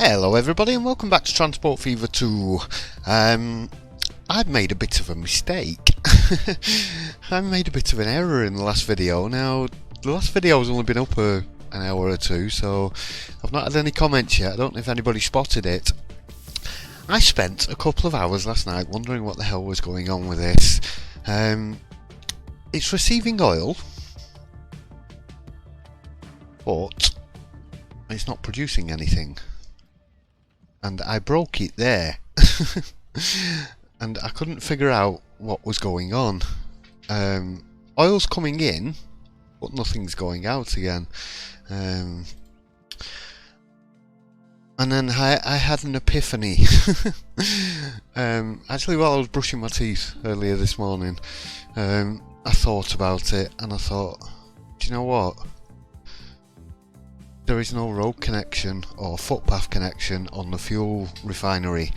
Hello everybody and welcome back to Transport Fever 2. I've made a bit of a mistake. I made a bit of an error in the last video. Now, the last video has only been up an hour or two, so I've not had any comments yet. I don't know if anybody spotted it. I spent a couple of hours last night wondering what the hell was going on with this. It's receiving oil, but it's not producing anything. And I broke it there. And I couldn't figure out what was going on. Oil's coming in, but nothing's going out again. And then I had an epiphany. Actually, while I was brushing my teeth earlier this morning, I thought about it and I thought, do you know what? There is no road connection or footpath connection on the fuel refinery.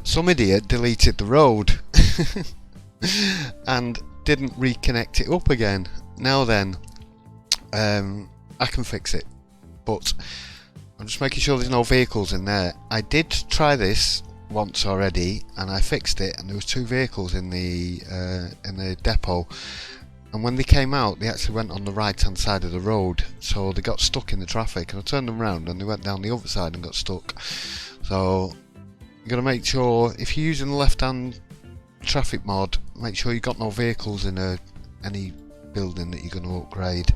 Some idiot deleted the road and didn't reconnect it up again. Now then, I can fix it, but I'm just making sure there's no vehicles in there. I did try this once already and I fixed it, and there was 2 vehicles in the depot. And when they came out, they actually went on the right hand side of the road, so they got stuck in the traffic, and I turned them around and they went down the other side and got stuck. So you've got to make sure, if you're using the left hand traffic mod, make sure you've got no vehicles in any building that you're going to upgrade.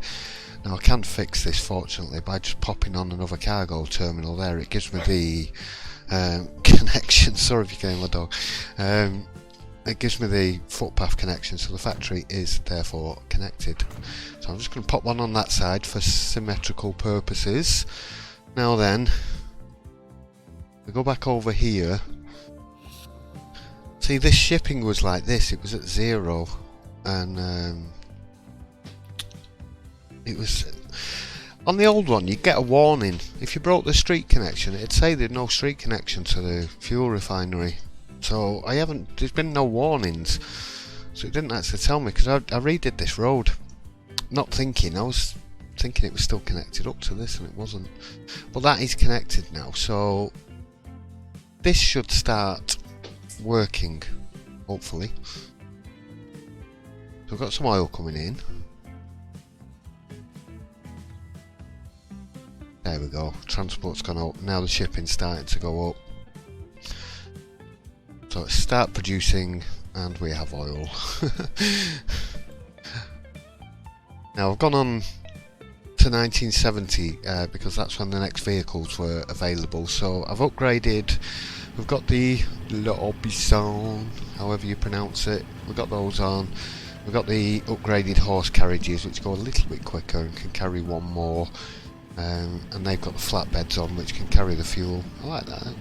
Now I can fix this fortunately by just popping on another cargo terminal there. It gives me the connection. Sorry if you can hear my dog. It gives me the footpath connection, so the factory is therefore connected. So I'm just going to pop one on that side for symmetrical purposes. Now then, we go back over here. See, this shipping was like this, it was at 0, and it was on the old one. You'd get a warning if you broke the street connection. It'd say there's no street connection to the fuel refinery. So there's been no warnings, so it didn't actually tell me, because I redid this road, not thinking. I was thinking it was still connected up to this, and it wasn't. But that is connected now, so this should start working, hopefully. So I've got some oil coming in. There we go, transport's gone up, now the shipping's starting to go up. So let's start producing, and we have oil. Now I've gone on to 1970 because that's when the next vehicles were available. So I've upgraded. We've got the L'Aubisson, however you pronounce it. We've got those on. We've got the upgraded horse carriages, which go a little bit quicker and can carry one more. And they've got the flatbeds on, which can carry the fuel. I like that.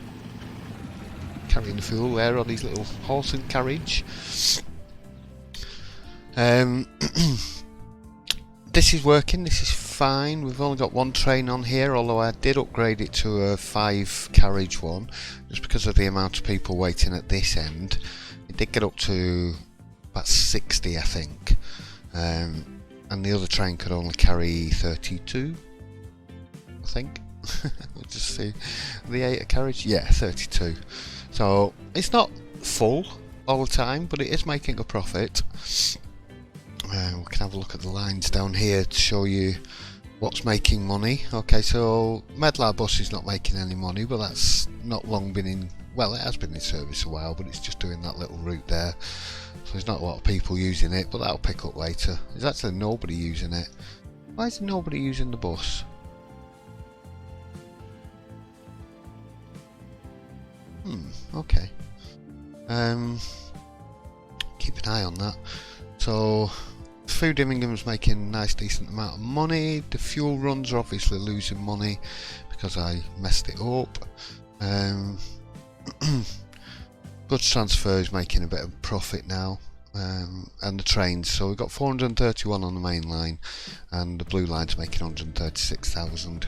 Carrying the fuel there on these little horse and carriage. This is working, this is fine. We've only got one train on here, although I did upgrade it to a 5 carriage one, just because of the amount of people waiting at this end. It did get up to about 60, I think, and the other train could only carry 32, I think. We'll just see. The 8 carriage, yeah, 32. So it's not full all the time, but it is making a profit. We can have a look at the lines down here to show you what's making money. Okay, so Medlar bus is not making any money, but that's not long been in, well, it has been in service a while, but it's just doing that little route there. So there's not a lot of people using it, but that'll pick up later. There's actually nobody using it. Why is nobody using the bus? Okay. Keep an eye on that. So Food Immingham's making a nice decent amount of money. The fuel runs are obviously losing money because I messed it up. Goods Transfer is making a bit of profit now. And the trains, so we've got 431 on the main line, and the blue line's making 136,000,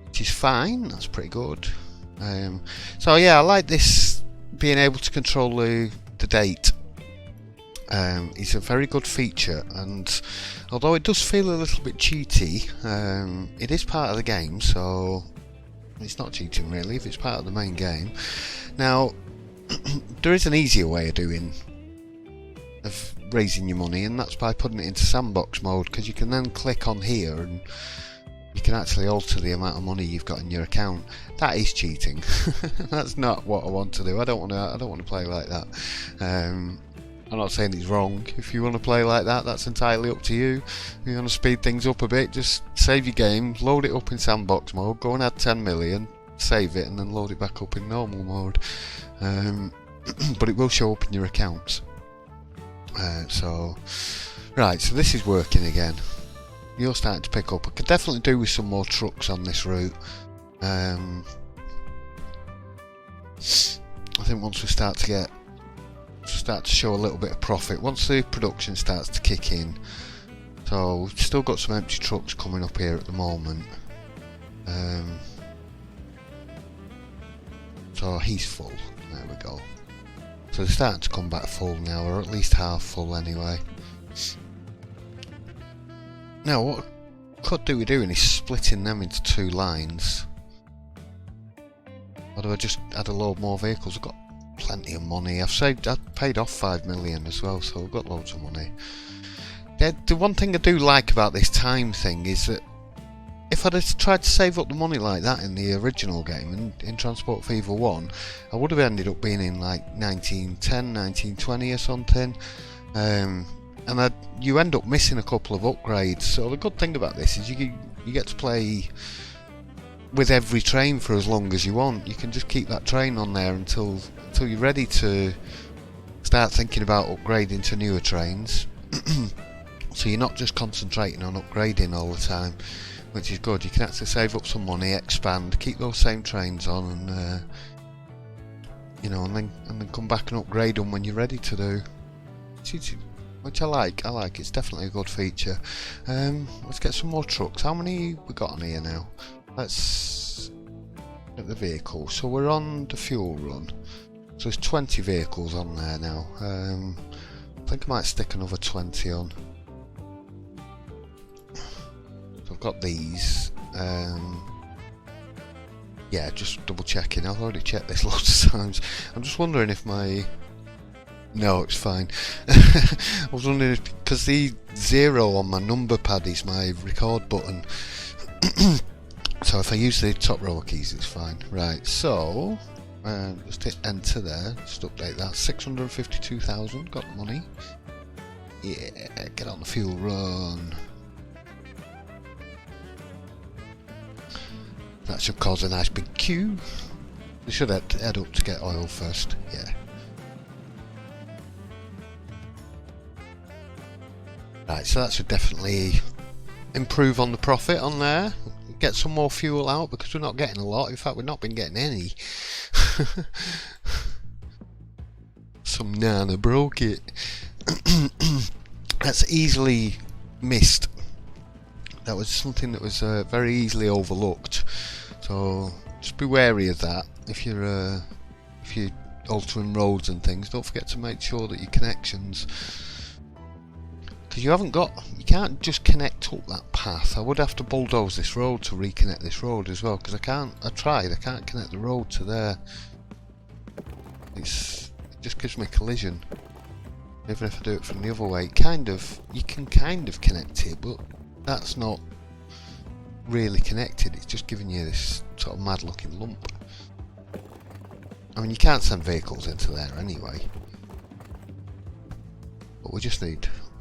which is fine. That's pretty good. So yeah, I like this, being able to control the date. It's a very good feature, and although it does feel a little bit cheaty, it is part of the game, so It's not cheating really if it's part of the main game. Now, there is an easier way of raising your money, and that's by putting it into sandbox mode, because you can then click on here and you can actually alter the amount of money you've got in your account. That is cheating. That's not what I want to do. I don't want to play like that. I'm not saying it's wrong. If you want to play like that, that's entirely up to you. If you want to speed things up a bit, just save your game, load it up in sandbox mode, go and add 10 million, save it, and then load it back up in normal mode. But it will show up in your accounts. Right, so this is working again. You're starting to pick up. I could definitely do with some more trucks on this route. I think once we start to show a little bit of profit, once the production starts to kick in. So we've still got some empty trucks coming up here at the moment. So he's full. There we go. So they're starting to come back full now, or at least half full anyway. Now what I could do with doing is splitting them into two lines. Or do I just add a load more vehicles? I've got plenty of money. I've paid off 5 million as well, so I've got loads of money. Yeah, the one thing I do like about this time thing is that if I'd have tried to save up the money like that in the original game, in Transport Fever 1, I would have ended up being in like 1910, 1920 or something. And you end up missing a couple of upgrades. So the good thing about this is you get to play with every train for as long as you want. You can just keep that train on there until you're ready to start thinking about upgrading to newer trains. So you're not just concentrating on upgrading all the time, which is good. You can actually save up some money, expand, keep those same trains on, and and then come back and upgrade them when you're ready to do. Which I like. It's definitely a good feature. Let's get some more trucks. How many we got on here now? Let's get the vehicles. So we're on the fuel run. So there's 20 vehicles on there now. I think I might stick another 20 on. So I've got these. Yeah, just double checking. I've already checked this lots of times. I'm just wondering if my... No, it's fine. I was wondering if, because the 0 on my number pad is my record button. So if I use the top row keys, it's fine. Right, so just hit enter there. Just update that. 652,000. Got the money. Yeah, get on the fuel run. That should cause a nice big queue. We should head up to get oil first. Yeah. Right, so that should definitely improve on the profit on there. Get some more fuel out, because we're not getting a lot. In fact, we've not been getting any. Some nana broke it. That's easily missed. That was something that was very easily overlooked. So just be wary of that. If you're altering roads and things, don't forget to make sure that your connections, because you can't just connect up that path. I would have to bulldoze this road to reconnect this road as well, because I can't connect the road to there. It just gives me a collision. Even if I do it from the other way, you can kind of connect it, but that's not really connected. It's just giving you this sort of mad looking lump. I mean, you can't send vehicles into there anyway, but we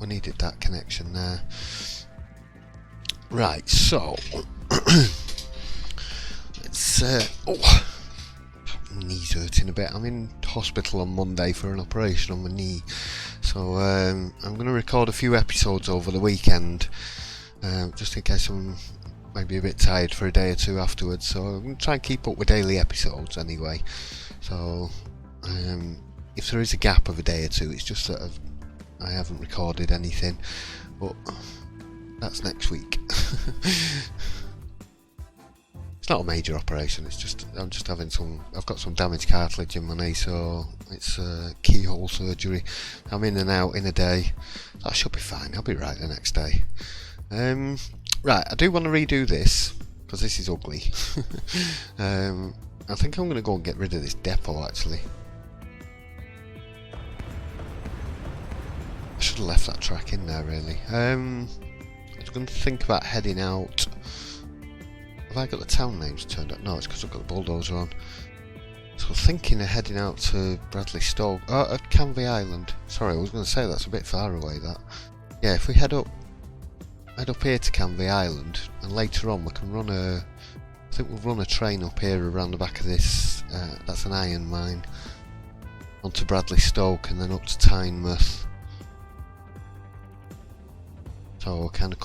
needed that connection there. Right, so it's knee's hurting a bit. I'm in hospital on Monday for an operation on my knee, so I'm going to record a few episodes over the weekend, just in case I'm maybe a bit tired for a day or two afterwards. So I'm going to try and keep up with daily episodes anyway. So if there is a gap of a day or two, it's just that I haven't recorded anything, but that's next week. It's not a major operation, it's just I've got some damaged cartilage in my knee, so it's keyhole surgery. I'm in and out in a day. I should be fine, I'll be right the next day. Right, I do want to redo this, because this is ugly. I think I'm going to go and get rid of this depot actually. I should have left that track in there really. I was going to think about heading out. Have I got the town names turned up? No, it's because I've got the bulldozer on. So thinking of heading out to Bradley Stoke, at Canvey Island. Sorry, I was going to say that's a bit far away. That, yeah. If we head up here to Canvey Island, and later on we can run a. I think we'll run a train up here around the back of this. That's an iron mine. Onto Bradley Stoke and then up to Tynemouth. So we're kind of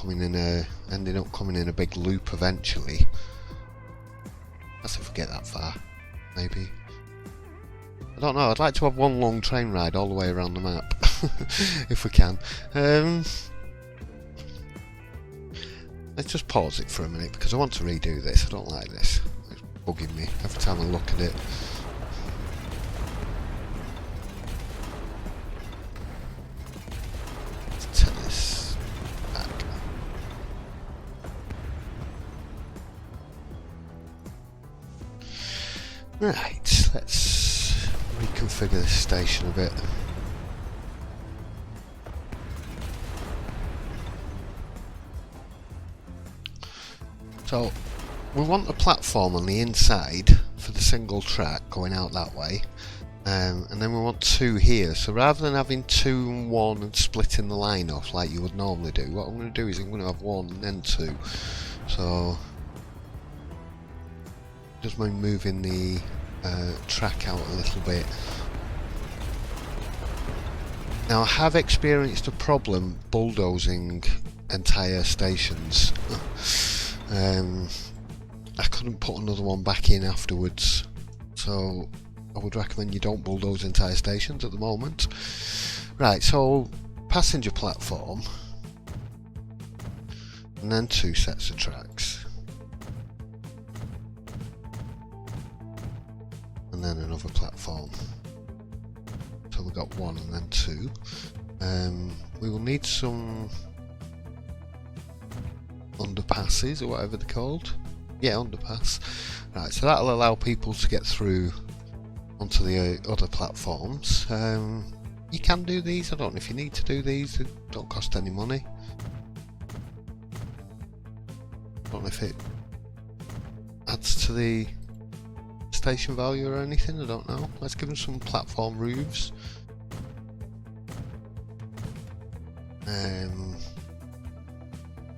ending up coming in a big loop eventually. That's if we get that far, maybe. I don't know, I'd like to have one long train ride all the way around the map, if we can. Let's just pause it for a minute, because I want to redo this. I don't like this. It's bugging me every time I look at it. Let's take this back. Right, let's reconfigure this station a bit. So, we want a platform on the inside for the single track going out that way, and then we want two here. So rather than having 2 and 1 and splitting the line off like you would normally do, what I'm going to do is I'm going to have 1 and then 2. So, just mind moving the track out a little bit. Now I have experienced a problem bulldozing entire stations. I couldn't put another one back in afterwards, so I would recommend you don't bulldoze entire stations at the moment. Right, so passenger platform, and then 2 sets of tracks, and then another platform. So we've got 1 and then 2. We will need some underpasses or whatever they're called. Yeah, underpass. Right, so that'll allow people to get through onto the other platforms. You can do these. I don't know if you need to do these. They don't cost any money. I don't know if it adds to the station value or anything. I don't know. Let's give them some platform roofs.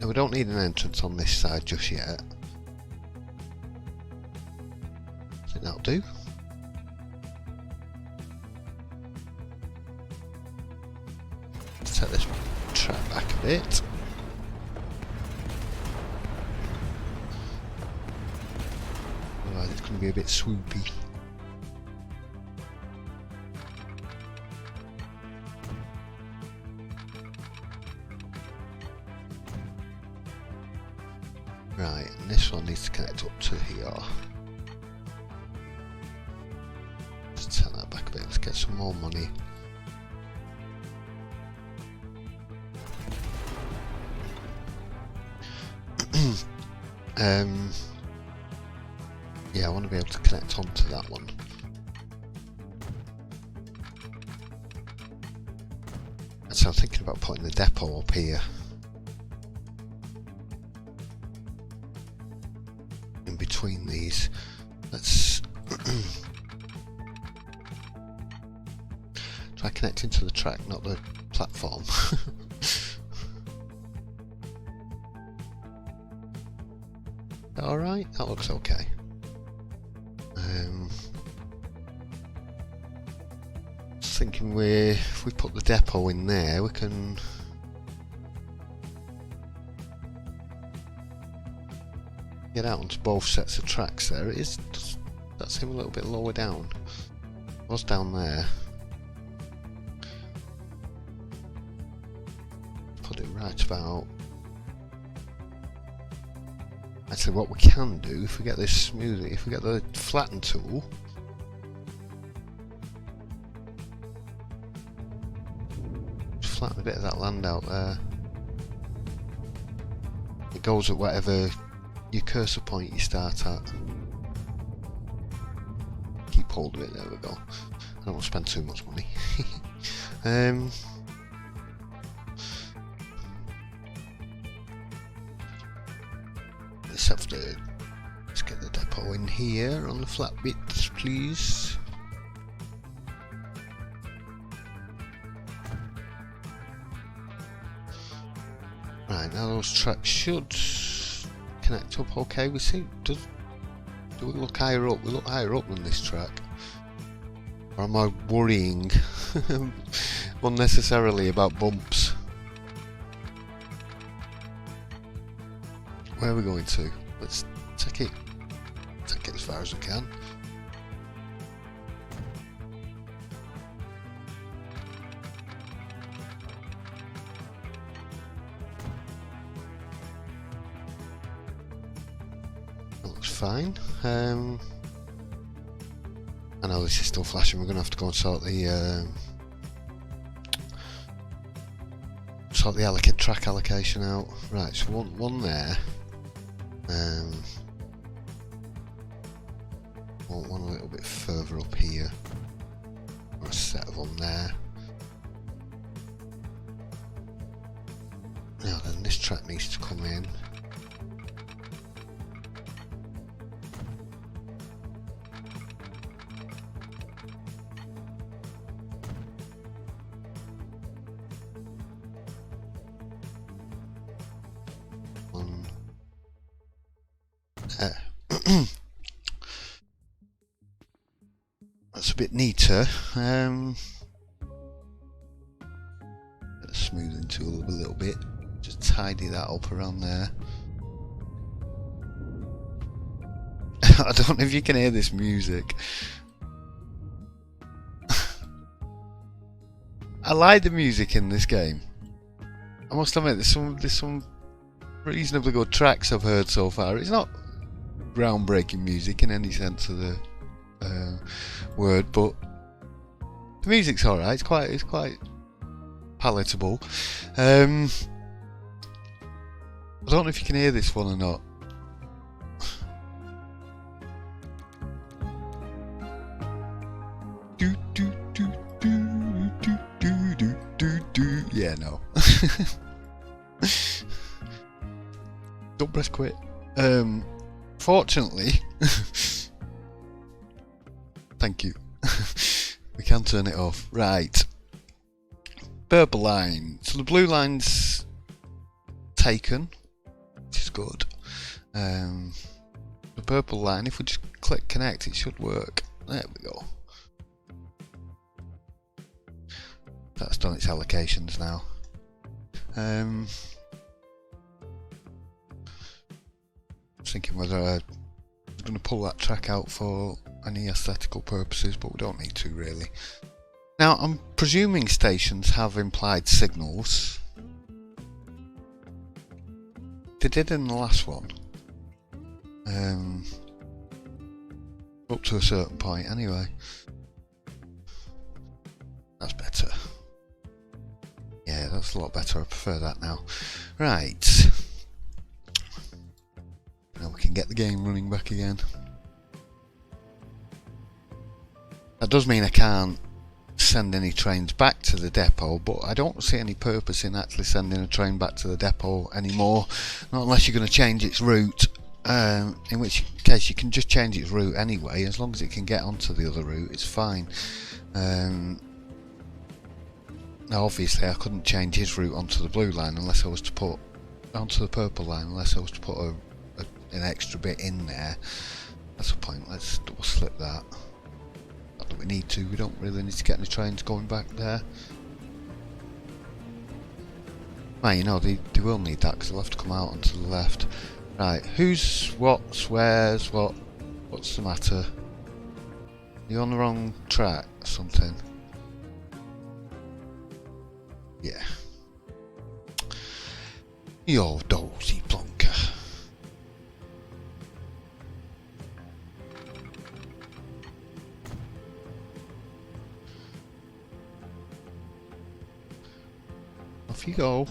Now we don't need an entrance on this side just yet. I think that'll do. Let's take this track back a bit. Otherwise it's going to be a bit swoopy. Right, and this one needs to connect up to here. Let's turn that back a bit, let's get some more money. Yeah, I want to be able to connect onto that one. So I'm thinking about putting the depot up here. In between these. Let's try connecting to the track, not the platform. Alright, that looks okay. Just thinking if we put the depot in there, we can get out onto both sets of tracks there. It does seem a little bit lower down. It was down there. Put it right about. Actually, what we can do, if we get this smoothly, if we get the flatten tool, just flatten a bit of that land out there. It goes at whatever your cursor point you start at. Keep hold of it, there we go. I don't want to spend too much money. Let's get the depot in here on the flat bits, please. Right, now those tracks should connect up okay. We see, do we look higher up? We look higher up than this track. Or am I worrying unnecessarily about bumps? Where are we going to? Let's take it as far as we can. That looks fine. I know this is still flashing. We're going to have to go and sort the track allocation out. Right, so one there. Want one a little bit further up here, or a set of them there. Now then, this track needs to come in. That's a bit neater. Smooth into a little bit. Just tidy that up around there. I don't know if you can hear this music. I like the music in this game. I must admit, there's some reasonably good tracks I've heard so far. It's not groundbreaking music in any sense of the word, but the music's alright. It's quite palatable. I don't know if you can hear this one or not. Yeah, no. Don't press quit. Fortunately, thank you. We can turn it off. Right. Purple line. So the blue line's taken, which is good. The purple line, if we just click connect, it should work. There we go. That's done its allocations now. I was thinking whether I was going to pull that track out for any aesthetical purposes, but we don't need to really. Now, I'm presuming stations have implied signals. They did in the last one. Up to a certain point, anyway. That's better. Yeah, that's a lot better. I prefer that now. Right. Now we can get the game running back again. That does mean I can't send any trains back to the depot, but I don't see any purpose in actually sending a train back to the depot anymore, not unless you're going to change its route, in which case you can just change its route anyway. As long as it can get onto the other route, it's fine. Now obviously I couldn't change his route onto the blue line unless I was to put onto the purple line, unless I was to put an extra bit in there. That's the point. Let's double slip that. Not that we need to. We don't really need to get any trains going back there. Right, you know, they will need that because they'll have to come out onto the left. Right, who's, what's, where's, what's the matter? You're on the wrong track or something? Yeah. You're dozy plonker. Off you go.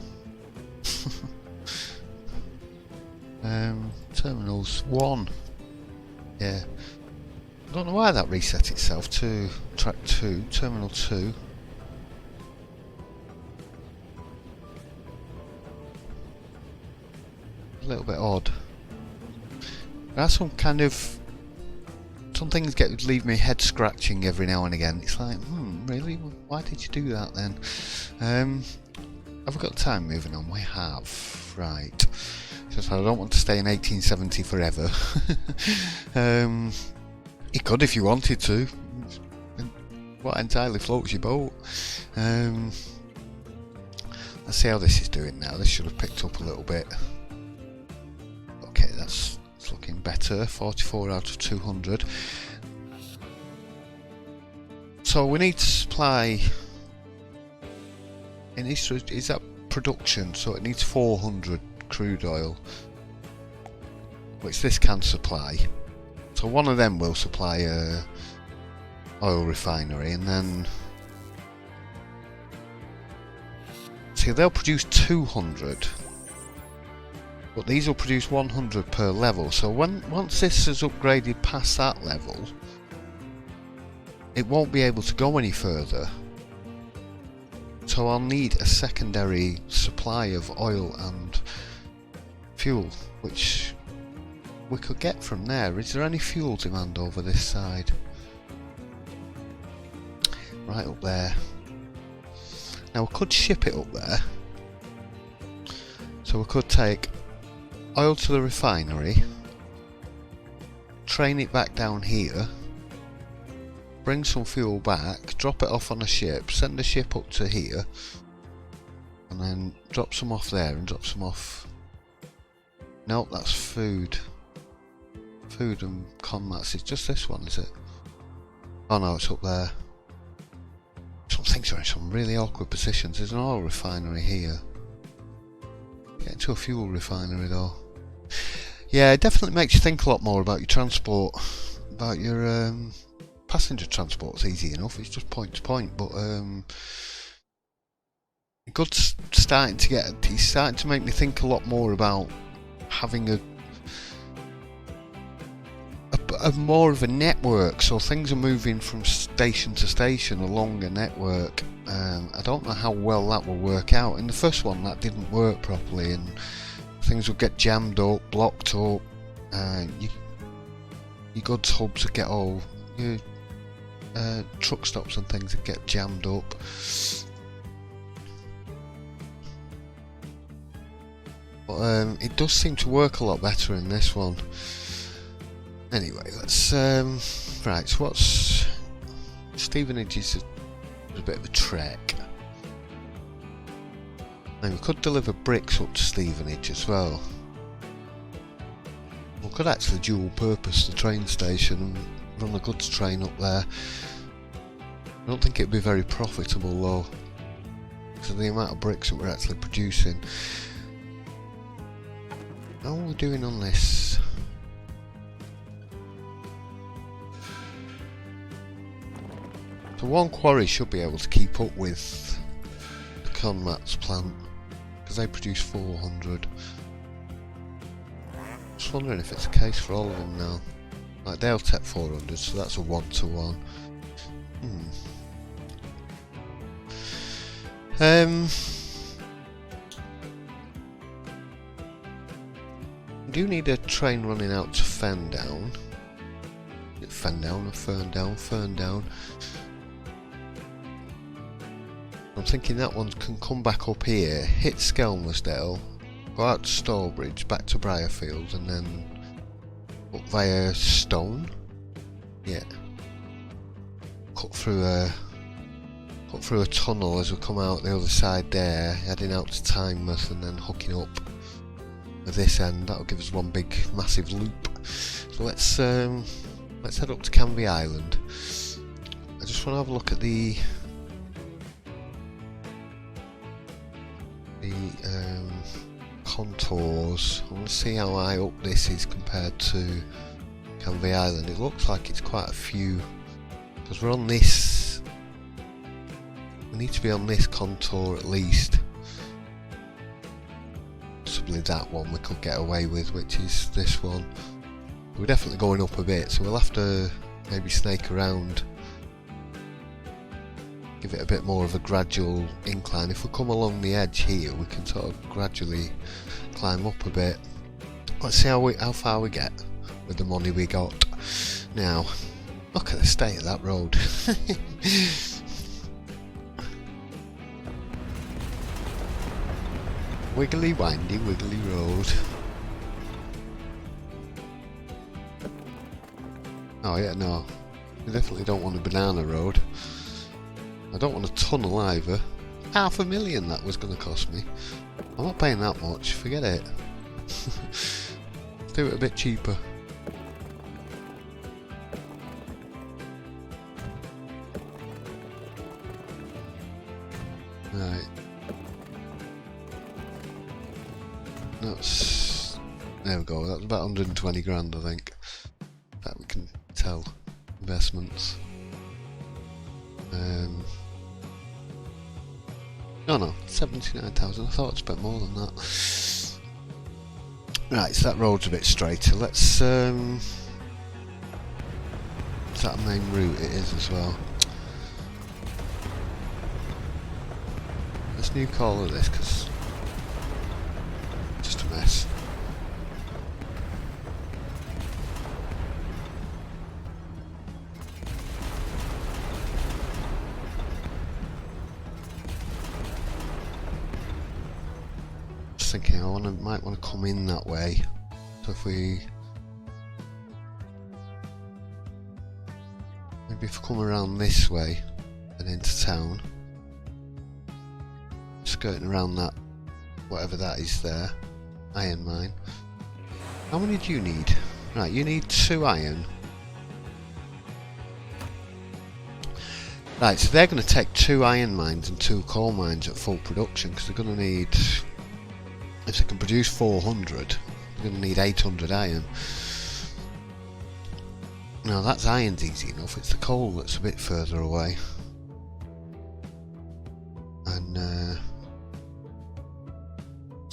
Terminals terminals 1. Yeah. I don't know why that reset itself to track 2, terminal 2. A little bit odd. There are some things leave me head scratching every now and again. It's like, really? Why did you do that then? Have we got time moving on? We have. Right. Just I don't want to stay in 1870 forever. You could if you wanted to. What entirely floats your boat. Let's see how this is doing now. This should have picked up a little bit. Okay, that's looking better. 44 out of 200. So we need to supply. Is that production? So it needs 400 crude oil, which this can supply. So one of them will supply a oil refinery, and then see they'll produce 200, but these will produce 100 per level. So once this is upgraded past that level, it won't be able to go any further. So I'll need a secondary supply of oil and fuel, which we could get from there. Is there any fuel demand over this side? Right up there. Now we could ship it up there. So we could take oil to the refinery, train it back down here, bring some fuel back, drop it off on a ship, send the ship up to here, and then drop some off there and drop some off. Nope, that's food. Food and conmats. It's just this one, is it? Oh no, it's up there. Some things are in some really awkward positions. There's an oil refinery here. Get into a fuel refinery though. Yeah, it definitely makes you think a lot more about your transport. About your passenger transport's easy enough, it's just point to point, but God's starting to he's starting to make me think a lot more about having a more of a network, so things are moving from station to station along a network. I don't know how well that will work out. In the first one that didn't work properly and things would get jammed up, blocked up, your goods hubs would get all your truck stops and things would get jammed up. But it does seem to work a lot better in this one. Anyway, let's right, so what's Stevenage is a bit of a trek. Now we could deliver bricks up to Stevenage as well. We could actually dual purpose the train station and run a goods train up there. I don't think it'd be very profitable though, because of the amount of bricks that we're actually producing. How are we doing on this? So one quarry should be able to keep up with the Conmat's plant, because they produce 400. Just wondering if it's the case for all of them now. Like they'll take 400, so that's a 1-to-1. I do need a train running out to Ferndown. Is it Ferndown or Ferndown? Ferndown. I'm thinking that one can come back up here, hit Skelmersdale, go out to Stallbridge, back to Briarfield, and then up via Stone. Yeah. Cut through a tunnel as we come out the other side there, heading out to Tynemouth and then hooking up at this end. That'll give us one big massive loop. So let's head up to Canvey Island. I just want to have a look at the contours. I want to see how high up this is compared to Canvey Island. It looks like it's quite a few, because we're on this. We need to be on this contour at least. Possibly that one we could get away with, which is this one. We're definitely going up a bit, so we'll have to maybe snake around, give it a bit more of a gradual incline. If we come along the edge here, we can sort of gradually climb up a bit. Let's see how far we get with the money we got. Now, look at the state of that road. Wiggly windy wiggly road. Oh yeah, no, we definitely don't want a banana road. I don't want a tunnel either. $500,000 that was going to cost me. I'm not paying that much, forget it. Do it a bit cheaper. Right. That's... There we go, that's about 120 grand I think. That we can tell. Investments. No, 79,000. I thought I'd spent more than that. Right, so that road's a bit straighter. Let's is that a main route? It is as well. Let's new call of this because just a mess. Thinking I might want to come in that way. So if we maybe if we come around this way and into town, skirting around that whatever that is there, iron mine. How many do you need? Right, you need 2 iron. Right, so they're going to take 2 iron mines and 2 coal mines at full production because they're going to need. If they can produce 400, they're going to need 800 iron. Now that's iron's easy enough, it's the coal that's a bit further away. And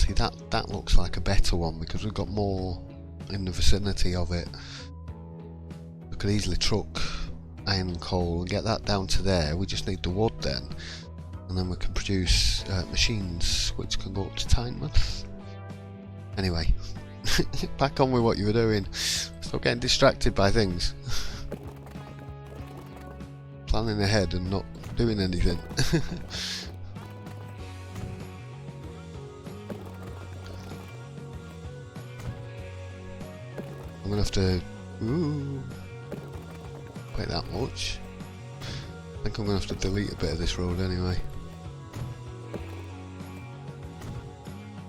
see that looks like a better one because we've got more in the vicinity of it. We could easily truck iron and coal and get that down to there. We just need the wood then. And then we can produce machines which can go up to Tynemouth. Anyway, back on with what you were doing. Stop getting distracted by things. Planning ahead and not doing anything. I'm gonna have to wait that much. I think I'm gonna have to delete a bit of this road anyway.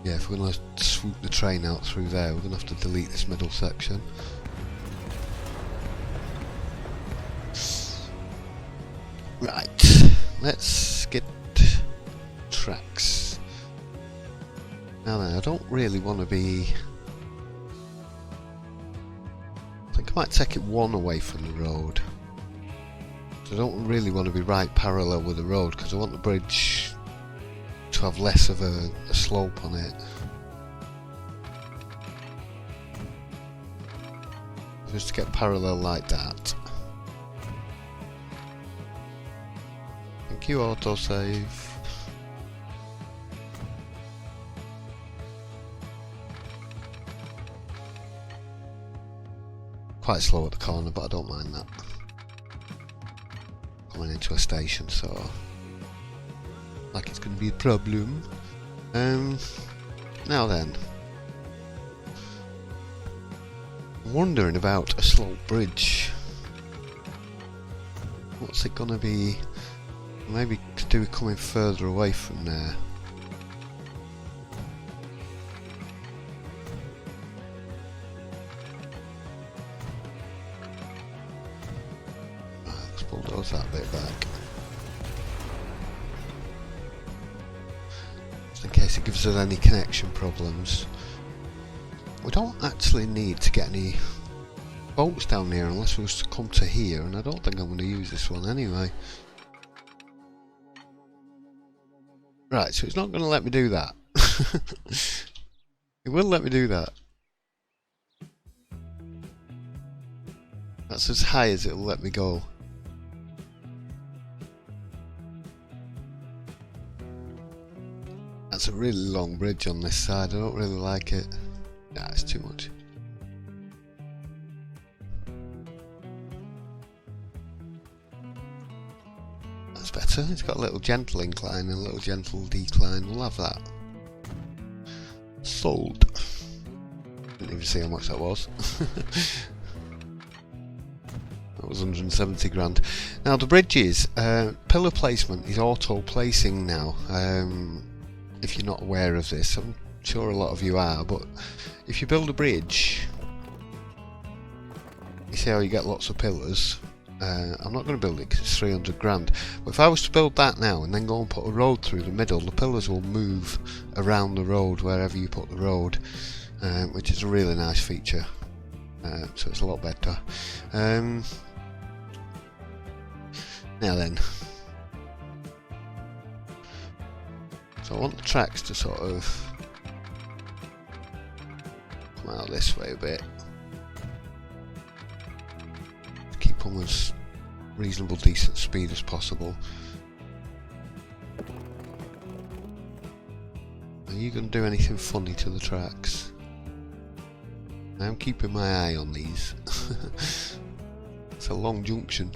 Yeah, if we're going to swoop the train out through there, we're going to have to delete this middle section. Right, let's get tracks. Now then, I don't really want to be... I think I might take it one away from the road. So I don't really want to be right parallel with the road because I want the bridge to have less of a slope on it. Just to get parallel like that. Thank you, autosave. Quite slow at the corner, but I don't mind that. Coming into a station, so like it's going to be a problem. Now then, I'm wondering about a slope bridge. What's it going to be? Maybe to do with coming further away from there. Right, let's bulldoze that bit back. In case it gives us any connection problems. We don't actually need to get any bolts down here unless we was to come to here, and I don't think I'm going to use this one anyway. Right, so it's not going to let me do that. It will let me do that. That's as high as it'll let me go. That's a really long bridge on this side, I don't really like it. Nah, it's too much. That's better, it's got a little gentle incline and a little gentle decline, we'll have that. Sold. Didn't even see how much that was. That was 170 grand. Now the bridges, pillar placement is auto placing now. If you're not aware of this, I'm sure a lot of you are, but if you build a bridge, you see how you get lots of pillars. I'm not going to build it because it's 300 grand, but if I was to build that now and then go and put a road through the middle, the pillars will move around the road wherever you put the road, which is a really nice feature. So it's a lot better. Now then, so I want the tracks to sort of come out this way a bit. Keep them as reasonable, decent speed as possible. Are you going to do anything funny to the tracks? I'm keeping my eye on these. It's a long junction.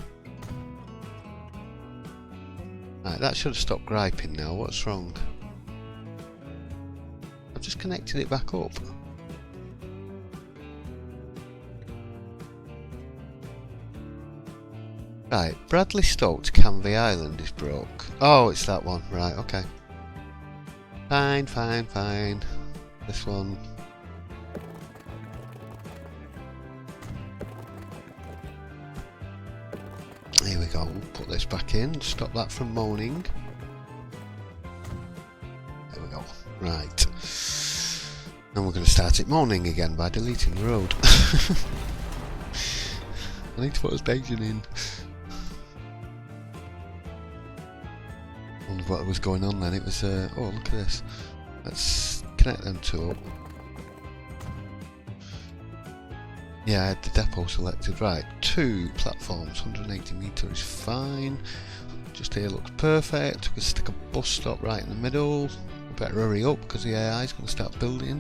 Right, that should have stopped griping now. What's wrong? I've just connected it back up. Right, Bradley Stokes Canvey Island is broke. Oh, it's that one. Right, okay. Fine, fine, fine. This one. Here we go. We'll put this back in. Stop that from moaning. There we go. Right. And we're going to start it moaning again by deleting the road. I need to put a station in. I wonder what was going on then. It was, oh, look at this. Let's connect them two up. Yeah, I had the depot selected. Right, 2 platforms, 180 metre is fine. Just here looks perfect. We can stick a bus stop right in the middle. We better hurry up because the AI is going to start building.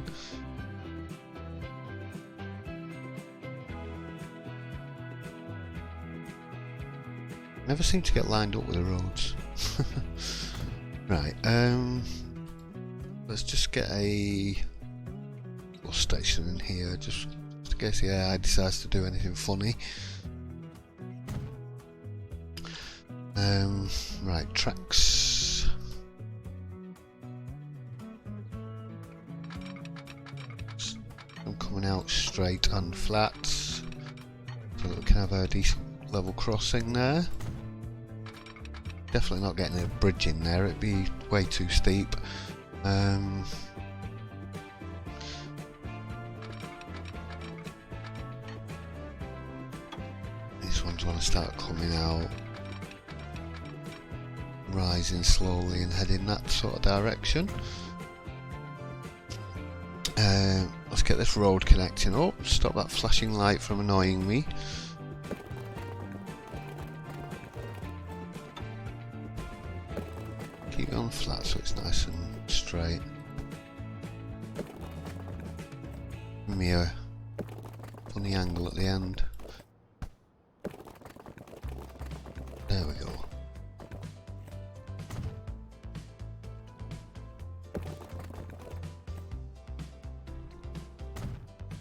Never seem to get lined up with the roads. Right, let's just get a bus station in here, just in case the AI decides to do anything funny. Right, tracks. I'm coming out straight and flat, so that we can have a decent level crossing there. Definitely not getting a bridge in there, it'd be way too steep. These ones want to start coming out, rising slowly and heading that sort of direction. Let's get this road connecting up, stop that flashing light from annoying me. Keep it on flat so it's nice and straight. Give me a funny angle at the end. There we go.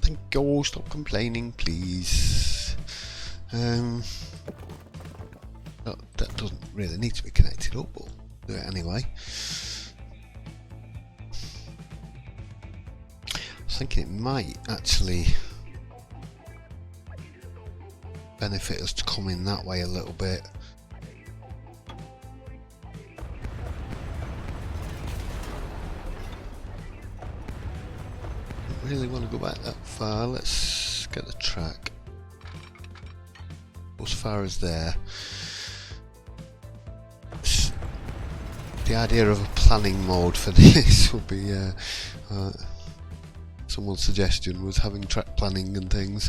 Thank you, stop complaining please. That doesn't really need to be connected up, but do it anyway. I was thinking it might actually benefit us to come in that way a little bit. Don't really want to go back that far. Let's get the track as far as there. The idea of a planning mode for this would be someone's suggestion was having track planning and things.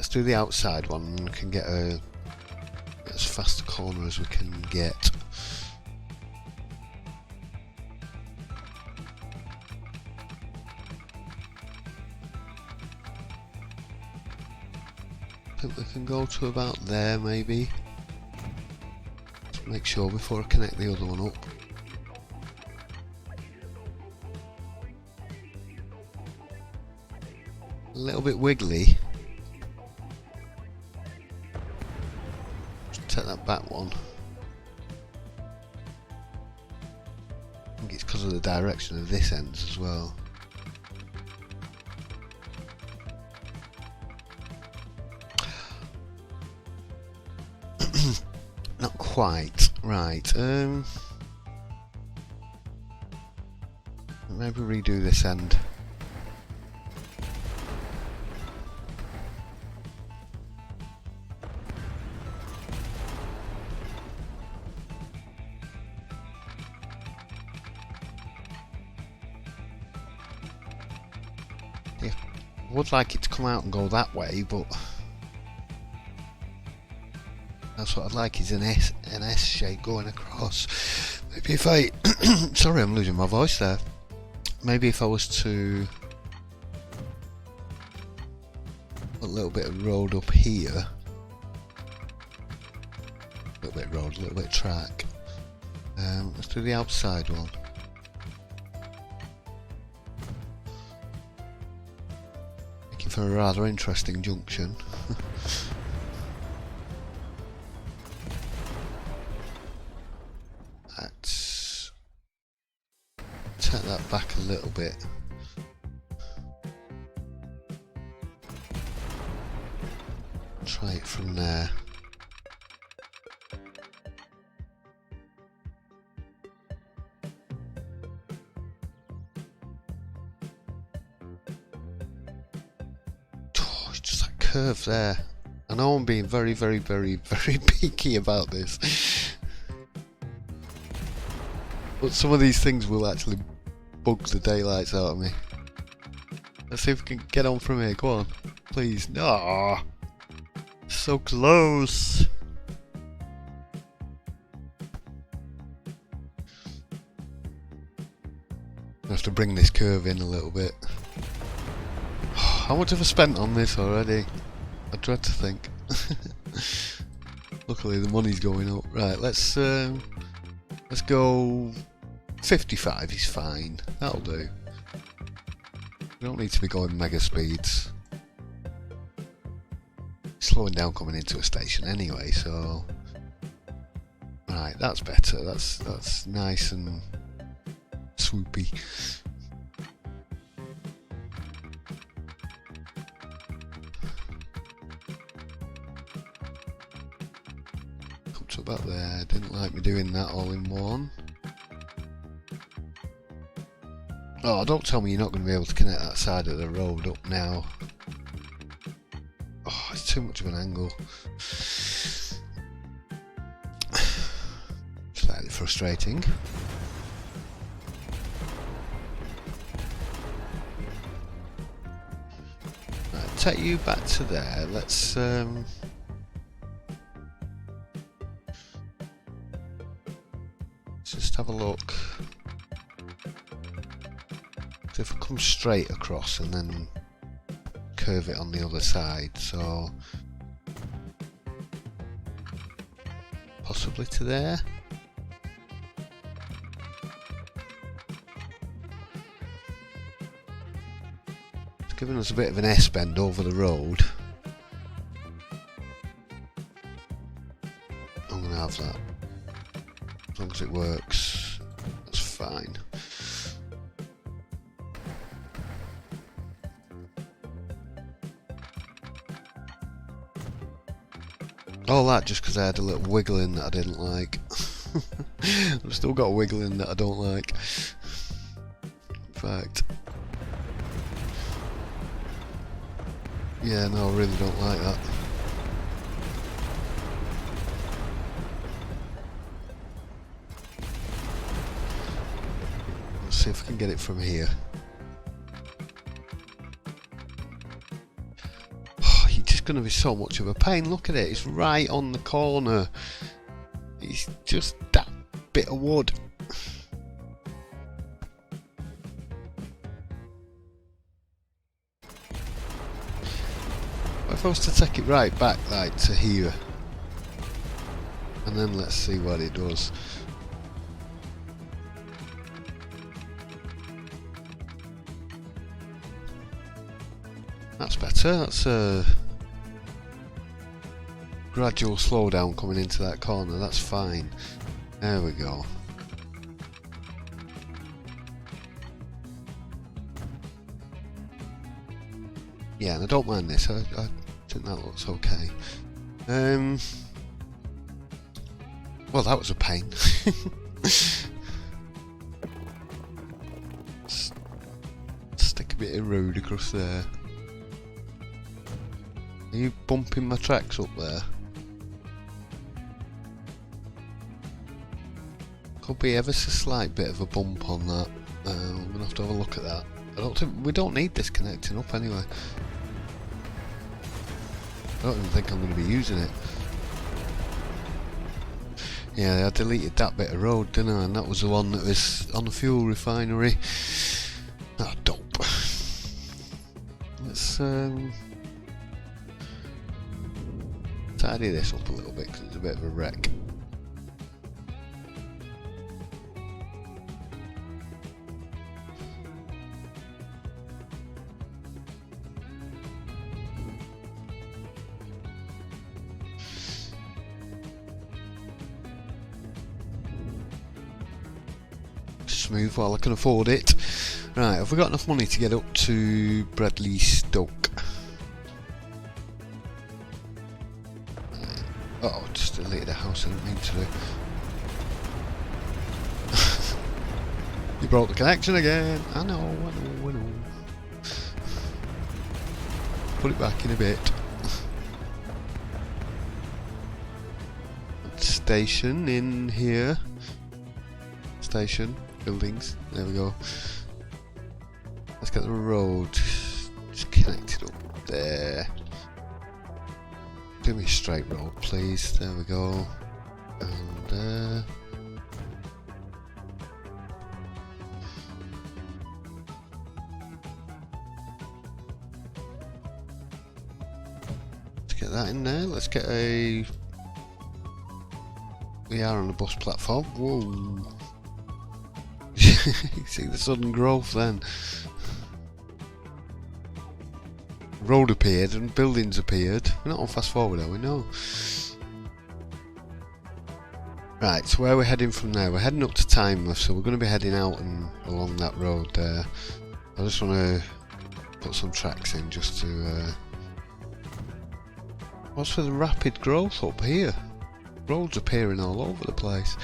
let's do the outside one. We can get as fast a corner as we can get. I think we can go to about there maybe. Just make sure before I connect the other one up. A little bit wiggly. Just take that back one. I think it's because of the direction of this end as well. Not quite. Right. Maybe redo this end. Yeah, I would like it to come out and go that way, but that's what I'd like, is an S shape going across. Maybe if I sorry, I'm losing my voice there. Maybe if I was to put a little bit of road up here, a little bit of road, a little bit of track. Let's do the outside one. Making for a rather interesting junction. Let's take that back a little bit. Try it from there. Oh, it's just that curve there. I know I'm being very picky about this. But some of these things will actually bug the daylights out of me. Let's see if we can get on from here. Go on. Please. No. So close. I have to bring this curve in a little bit. How much have I spent on this already? I dread to think. Luckily the money's going up. Right, let's go 55 is fine. That'll do. We don't need to be going mega speeds. Slowing down coming into a station anyway, so right, that's better. That's nice and swoopy. Come to about there. Didn't like me doing that all in one. Oh, don't tell me you're not going to be able to connect that side of the road up now. Oh, it's too much of an angle. Slightly frustrating. Right, take you back to there. Let's just have a look. So if I come straight across and then curve it on the other side, so possibly to there. It's giving us a bit of an S-bend over the road. I'm going to have that. As long as it works, that's fine. All that just because I had a little wiggle in that I didn't like. I've still got a wiggle in that I don't like. In fact, yeah, no, I really don't like that. Let's see if I can get it from here. going to be so much of a pain. Look at it, it's right on the corner. It's just that bit of wood. If I was to take it right back like to here, and then let's see what it does. That's better. That's a gradual slowdown coming into that corner. That's fine. There we go. Yeah, and I don't mind this. I think that looks okay. Well, that was a pain. Stick a bit of road across there. Are you bumping my tracks up there? Could be ever so slight bit of a bump on that. I'm gonna have to have a look at that. I don't think we don't need this connecting up anyway. I don't even think I'm going to be using it. Yeah, I deleted that bit of road, didn't I? And that was the one that was on the fuel refinery. Ah, dope. Let's tidy this up a little bit because it's a bit of a wreck. Smooth while I can afford it. Right, have we got enough money to get up to Bradley Stoke? Oh, just deleted a house I didn't mean to do. You broke the connection again. I know. Put it back in a bit. Station in here. Station. Buildings. There we go. Let's get the road just connected up there. Give me a straight road, please. There we go. And let's get that in there. Let's get a. We are on a bus platform. Whoa. You see the sudden growth then. Road appeared and buildings appeared. We're not on fast forward, are we? No. Right, so where we're heading from there? We're heading up to Tynemouth, so we're going to be heading out and along that road there. I just want to put some tracks in just to... What's with the rapid growth up here? Roads appearing all over the place.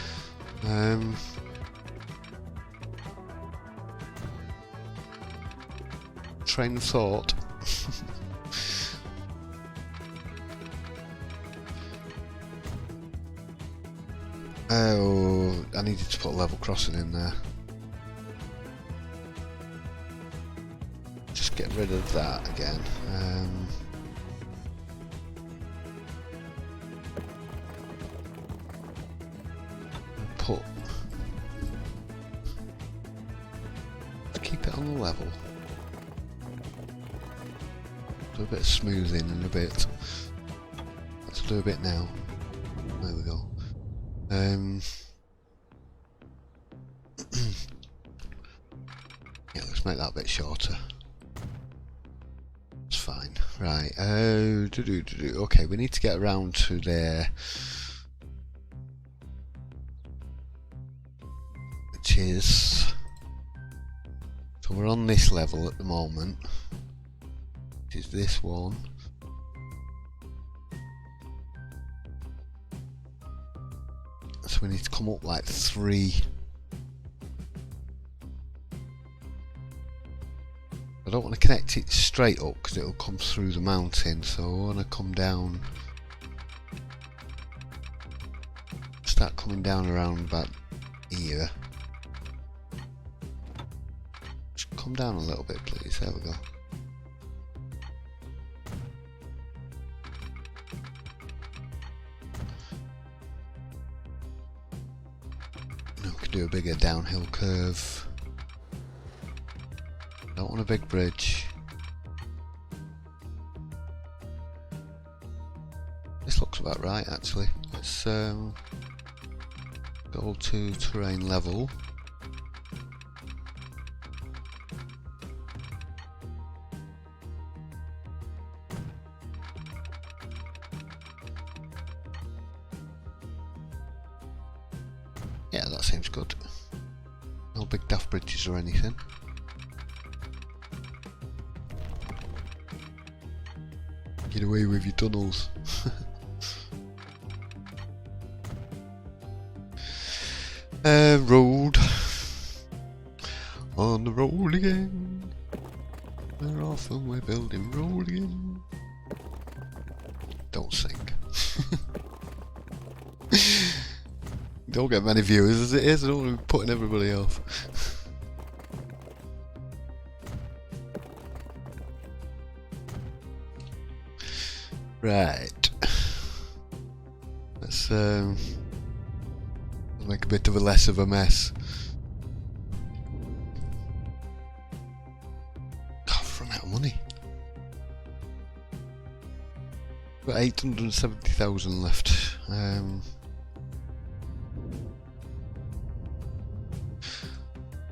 Train of thought. Oh, I needed to put a level crossing in there. Just get rid of that again. Keep it on the level. Do a bit of smoothing in a bit. Let's do a bit now. There we go. Yeah, let's make that a bit shorter. It's fine. Right. Okay, we need to get around to there. Which is... So we're on this level at the moment. Which is this one. So we need to come up like 3. I don't want to connect it straight up because it'll come through the mountain, so I want to come down, start coming down around about here. Just come down a little bit please, there we go. do a bigger downhill curve. Don't want a big bridge. This looks about right actually. Let's go to terrain level. Yeah, that seems good. No big daft bridges or anything. Get away with your tunnels. Road. On the road again. We're off and we're building road again. Don't sing. Don't get many viewers as it is, I don't want to be putting everybody off. Right. Let's make a bit of a less of a mess. God, I've run out of money. Got 870,000 left. I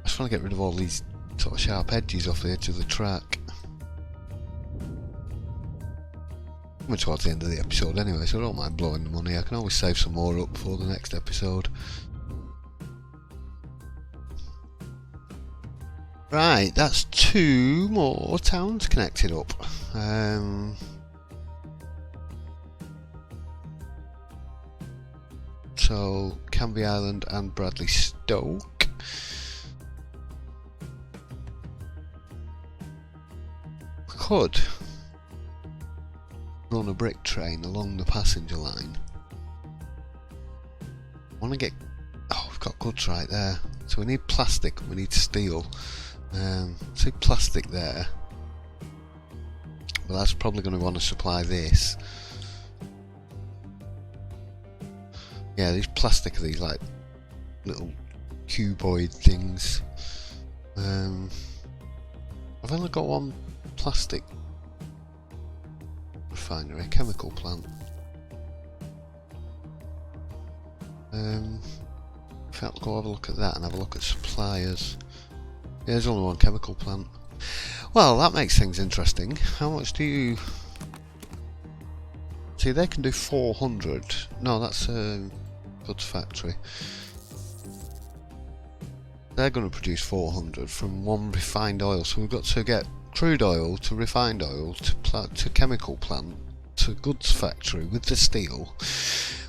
just want to get rid of all these sort of sharp edges off the edge of the track. Coming towards the end of the episode anyway, so I don't mind blowing the money. I can always save some more up for the next episode. Right, that's 2 more towns connected up. So, Canvey Island and Bradley Stoke. Could run a brick train along the passenger line. I want to get... Oh, we've got goods right there. So we need plastic, we need steel. See plastic there. Well, that's probably going to want to supply this. Yeah, these plastic are these like little cuboid things. I've only got one plastic refinery, chemical plant. In fact, go have a look at that and have a look at suppliers. Yeah, there's only one chemical plant. Well, that makes things interesting. How much do you... See, they can do 400. No, that's a goods factory. They're going to produce 400 from one refined oil. So we've got to get crude oil to refined oil to chemical plant to goods factory with the steel,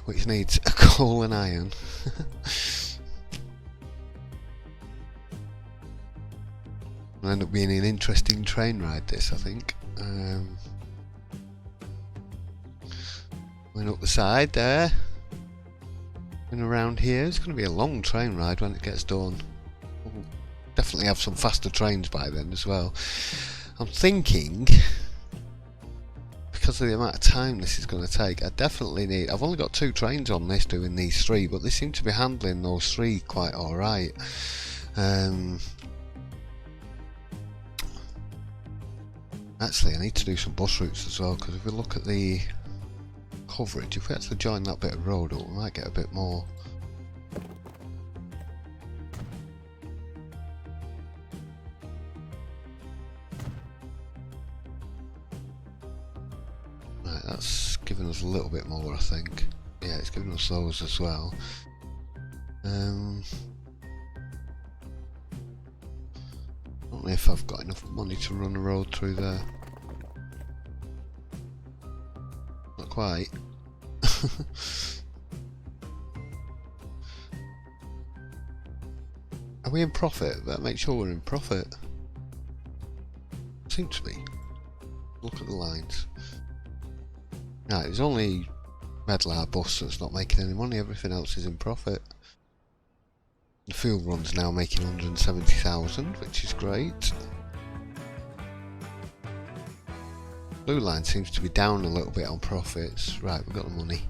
which needs a coal and iron. It'll end up being an interesting train ride, this, I think. Going up the side there and around here. It's going to be a long train ride when it gets done. We'll definitely have some faster trains by then as well. I'm thinking, because of the amount of time this is going to take, I definitely need... I've only got 2 trains on this doing these 3, but they seem to be handling those 3 quite alright. Actually, I need to do some bus routes as well, because if we look at the coverage, if we actually join that bit of road up, we might get a bit more. Right, that's giving us a little bit more, I think. Yeah, it's giving us those as well. I don't know if I've got enough money to run a road through there. Not quite. Are we in profit? Better make sure we're in profit. Seems to be. Look at the lines. Right, there's only Medlar bus that's not making any money, everything else is in profit. The fuel run's now making 170,000, which is great. Blue line seems to be down a little bit on profits. Right, we've got the money.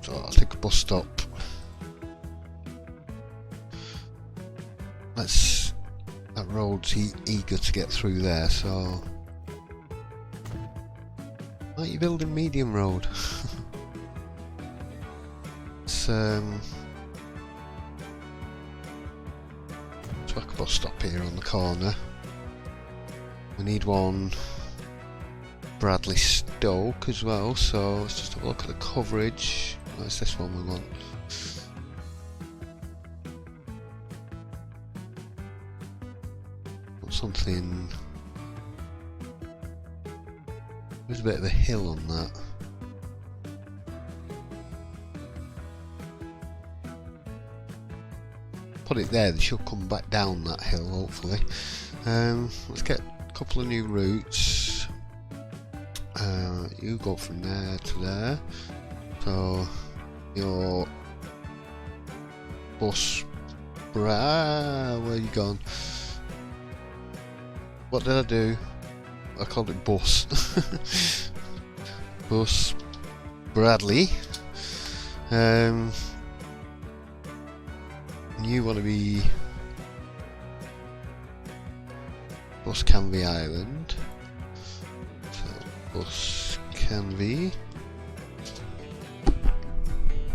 So I'll take a bus stop. That road's eager to get through there, so why are you building medium road? It's like a bus stop here on the corner. We need one Bradley Stoke as well, so let's just have a look at the coverage. What's this one we want? Something. There's a bit of a hill on that. Put it there, they should come back down that hill hopefully. Let's get a couple of new routes. You go from there to there. So your bus. Where are you gone? What did I do? I called it bus. Bus Bradley. You want to be Bus Canvey Island. So Bus Canvey.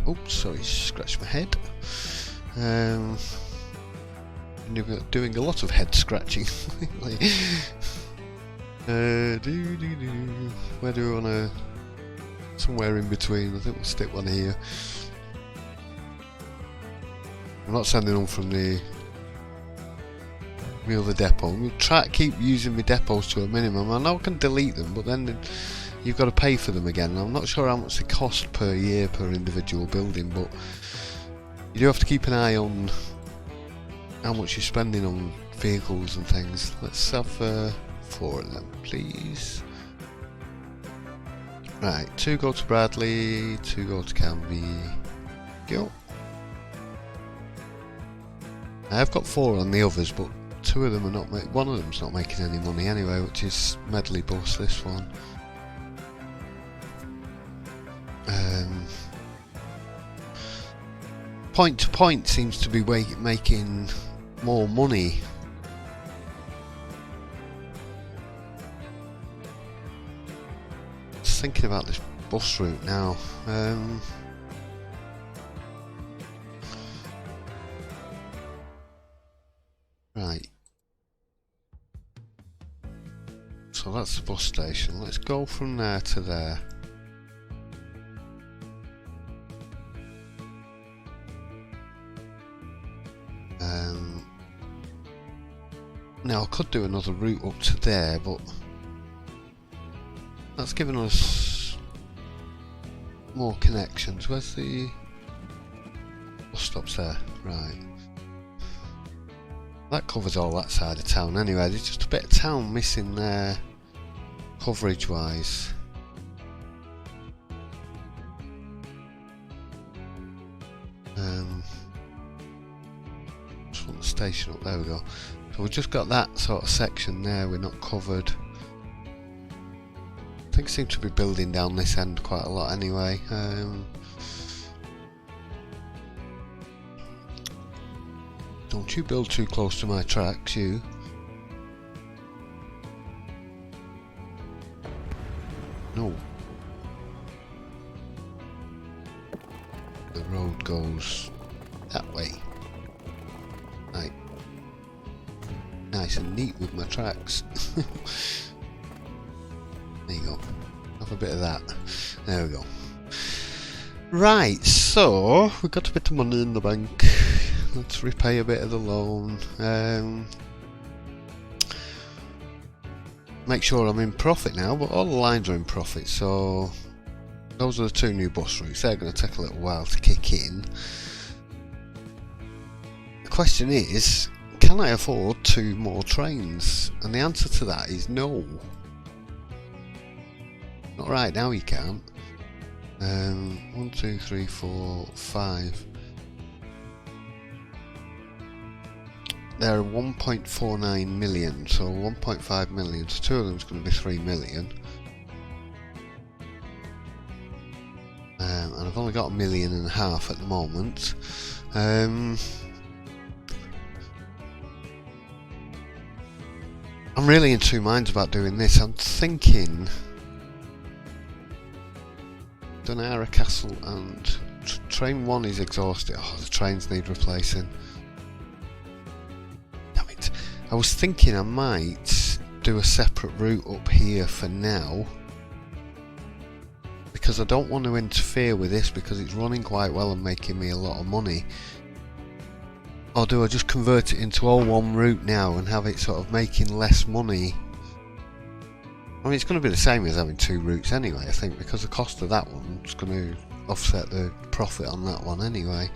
Oops, sorry, scratched my head. You're doing a lot of head scratching. Where do we want to? Somewhere in between. I think we'll stick one here. I'm not sending them from the other depot. We'll try to keep using my depots to a minimum. I know I can delete them, but then you've got to pay for them again. I'm not sure how much they cost per year per individual building, but you do have to keep an eye on how much you're spending on vehicles and things. Let's have 4 of them, please. Right, 2 go to Bradley, 2 go to Canvey. Go. I've got 4 on the others, but 2 of them are not. One of them's not making any money anyway, which is Medley Bus. This one. Point to Point seems to be making more money. Just thinking about this bus route now. Right. So that's the bus station. Let's go from there to there. Now I could do another route up to there, but that's given us more connections. Where's the bus stops there? Right. That covers all that side of town anyway. There's just a bit of town missing there, coverage wise. Just want the station up. There we go. So we've just got that sort of section there. We're not covered. Things seem to be building down this end quite a lot anyway. Don't you build too close to my tracks, you. No. The road goes that way. Right. Nice and neat with my tracks. There you go. Have a bit of that. There we go. Right, so we've got a bit of money in the bank. Let's repay a bit of the loan. Make sure I'm in profit now, but all the lines are in profit, so those are the 2 new bus routes. They're going to take a little while to kick in. The question is, can I afford 2 more trains? And the answer to that is no. Not right now, you can't. 1, 2, 3, 4, 5. They're 1.49 million, so 1.5 million. So 2 of them is going to be 3 million. and I've only got 1.5 million at the moment. I'm really in two minds about doing this. I'm thinking Dunara Castle and train 1 is exhausted. Oh, the trains need replacing. Damn it. I was thinking I might do a separate route up here for now, because I don't want to interfere with this because it's running quite well and making me a lot of money. Or do I just convert it into all one route now and have it sort of making less money? I mean, it's going to be the same as having 2 routes anyway, I think, because the cost of that one is going to offset the profit on that one anyway.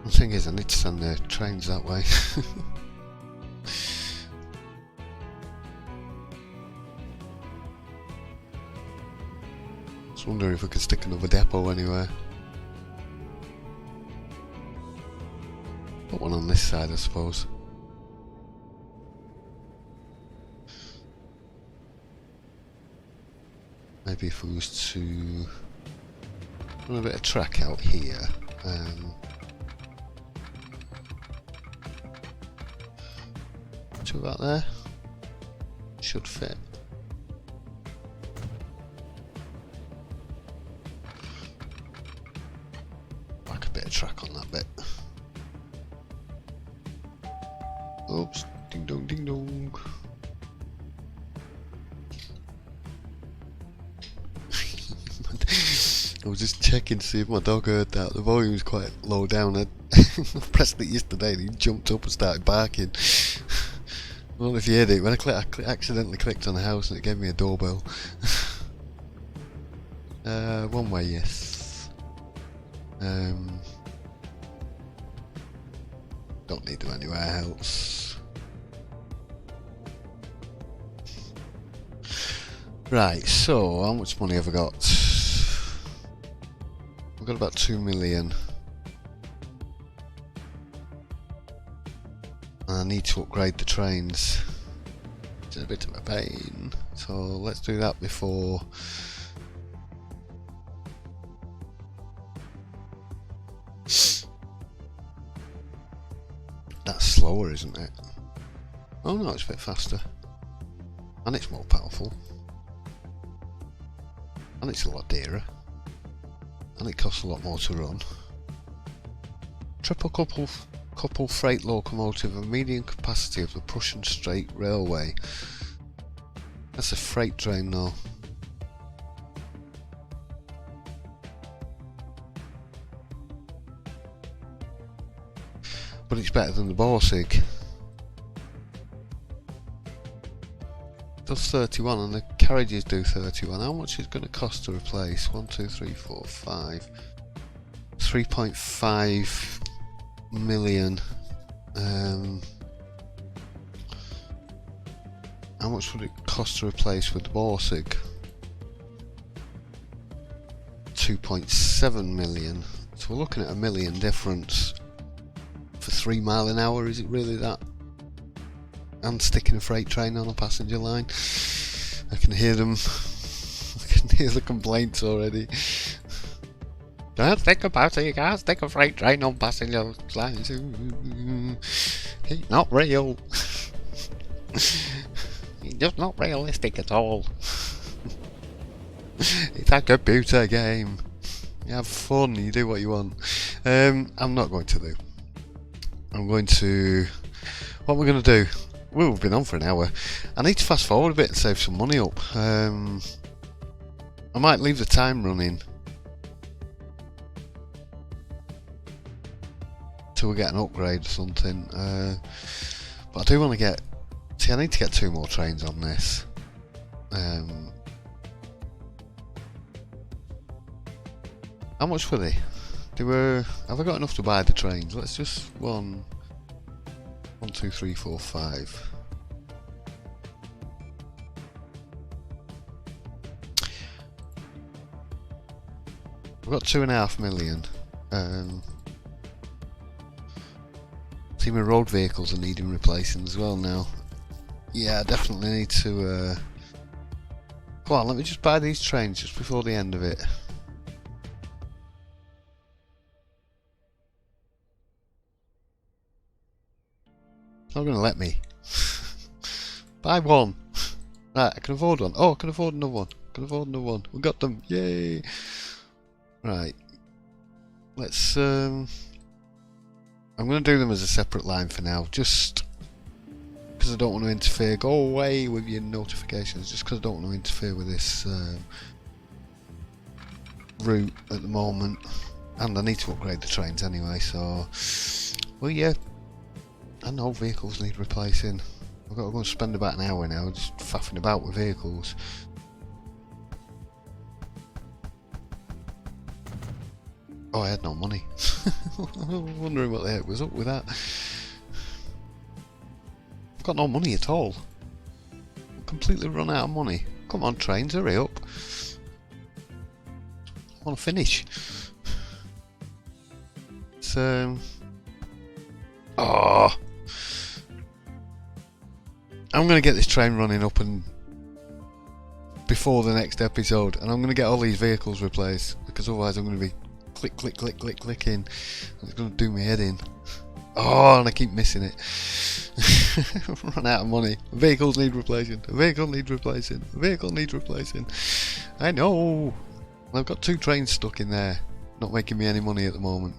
The thing is, I need to send the trains that way. I was wondering if we could stick another depot anywhere. Put one on this side, I suppose. Maybe if we was to run a bit of track out here. Two about there. Should fit. Like a bit of track on that bit. Oops, ding dong, ding dong. I was just checking to see if my dog heard that. The volume was quite low down. I pressed it yesterday and he jumped up and started barking. I don't know if you heard it. When I accidentally clicked on the house and it gave me a doorbell. One way, yes. Don't need them anywhere else. Right, so how much money have I got? I've got about 2 million. I need to upgrade the trains. It's a bit of a pain. So let's do that before. That's slower, isn't it? Oh no, it's a bit faster. And it's more powerful. And it's a lot dearer. And it costs a lot more to run. Triple couple freight locomotive of medium capacity of the Prussian Strait Railway. That's a freight train though. But it's better than the Borsig. It does 31 and the carriages do 31. How much is it going to cost to replace? 1, 2, 3, 4, 5. 3.5 million. How much would it cost to replace with the Borsig? 2.7 million. So we're looking at a million difference for 3 mile an hour. Is it really that? And sticking a freight train on a passenger line. I can hear them. I can hear the complaints already. Don't think about it, you can't stick a freight train on passenger lines. It's not real. It's just not realistic at all. It's a computer game. You have fun, you do what you want. I'm not going to do. I'm going to... What we're going to do... We've been on for an hour. I need to fast forward a bit and save some money up. I might leave the time running till we get an upgrade or something. But I do want to get... See, I need to get 2 more trains on this. How much were they? Have I got enough to buy the trains? Let's just... 1, 2, 3, 4, 5. I've got 2.5 million. See, my road vehicles are needing replacing as well now. Yeah, I definitely need to... Come on, let me just buy these trains just before the end of it. It's not going to let me. Buy one. Right, I can afford one. Oh, I can afford another one. I can afford another one. We got them. Yay! Right. Let's... I'm going to do them as a separate line for now. Just... because I don't want to interfere. Go away with your notifications, just because I don't want to interfere with this route at the moment. And I need to upgrade the trains anyway, so... Well, yeah. I know vehicles need replacing. I've got to go and spend about an hour now just faffing about with vehicles. Oh, I had no money. I was wondering what the heck was up with that. I've got no money at all. I've completely run out of money. Come on, trains, hurry up. I want to finish. It's, oh. I'm going to get this train running up and before the next episode, and I'm going to get all these vehicles replaced, because otherwise I'm going to be click, click, click, click, clicking, and it's going to do my head in. Oh, and I keep missing it. Run out of money. Vehicles need replacing. A vehicle needs replacing. A vehicle needs replacing. I know. I've got 2 trains stuck in there, not making me any money at the moment.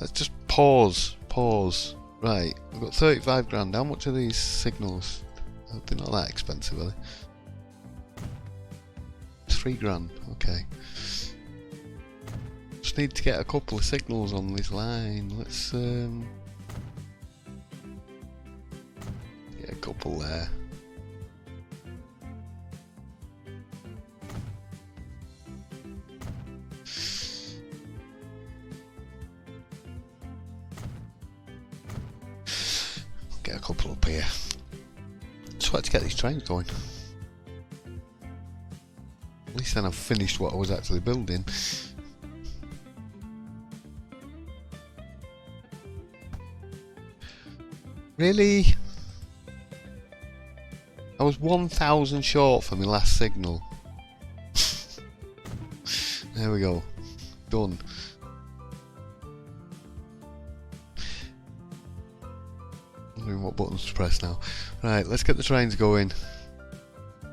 Let's just pause. Pause. Right, I've got 35 grand. How much are these signals? They're not that expensive, are they? 3 grand. Okay. Just need to get a couple of signals on this line. Let's get a couple there. Get a couple up here. Just like to get these trains going. At least then I've finished what I was actually building. Really? I was 1,000 short for my last signal. There we go. Done. Wondering what buttons to press now. Right, let's get the trains going.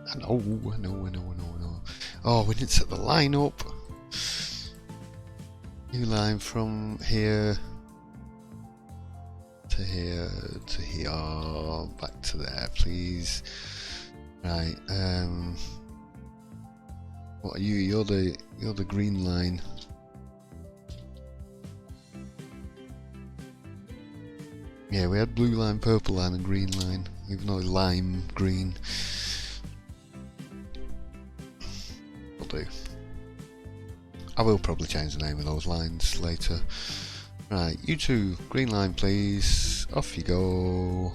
I know. Oh, we didn't set the line up. New line from here to here to here, back to there, please. Right. What are you? You're the green line. Yeah, we had blue line, purple line, and green line. Even though it's lime green. Will do. I will probably change the name of those lines later. Right, you two, green line please. Off you go.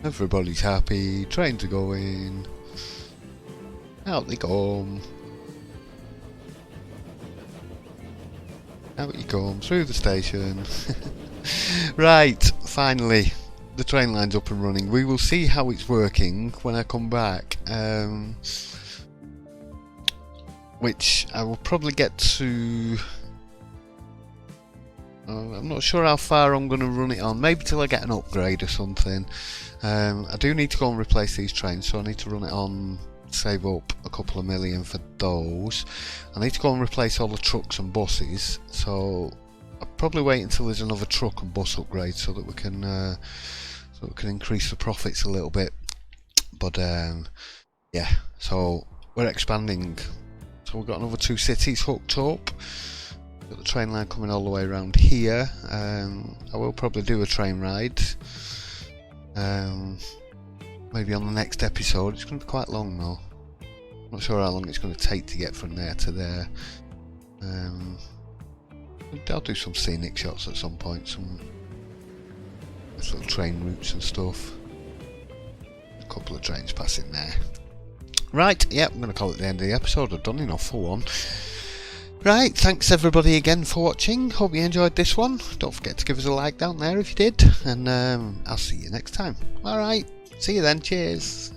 Everybody's happy. Trains are going. Out they go. Out you come through the station. Right, finally the train line's up and running. We will see how it's working when I come back, which I will probably get to. I'm not sure how far I'm going to run it on, maybe till I get an upgrade or something. I do need to go and replace these trains, so I need to run it on, save up a couple of million for those. I need to go and replace all the trucks and buses, so I'll probably wait until there's another truck and bus upgrade so that we can increase the profits a little bit. But yeah, so we're expanding. So we've got another 2 cities hooked up. Got the train line coming all the way around here. I will probably do a train ride. Maybe on the next episode. It's going to be quite long though. Not sure how long it's going to take to get from there to there. I'll do some scenic shots at some point. Some little train routes and stuff. A couple of trains passing there. Right, yeah, I'm going to call it the end of the episode. I've done enough for one. Right, thanks everybody again for watching. Hope you enjoyed this one. Don't forget to give us a like down there if you did, and I'll see you next time. Alright, see you then, cheers.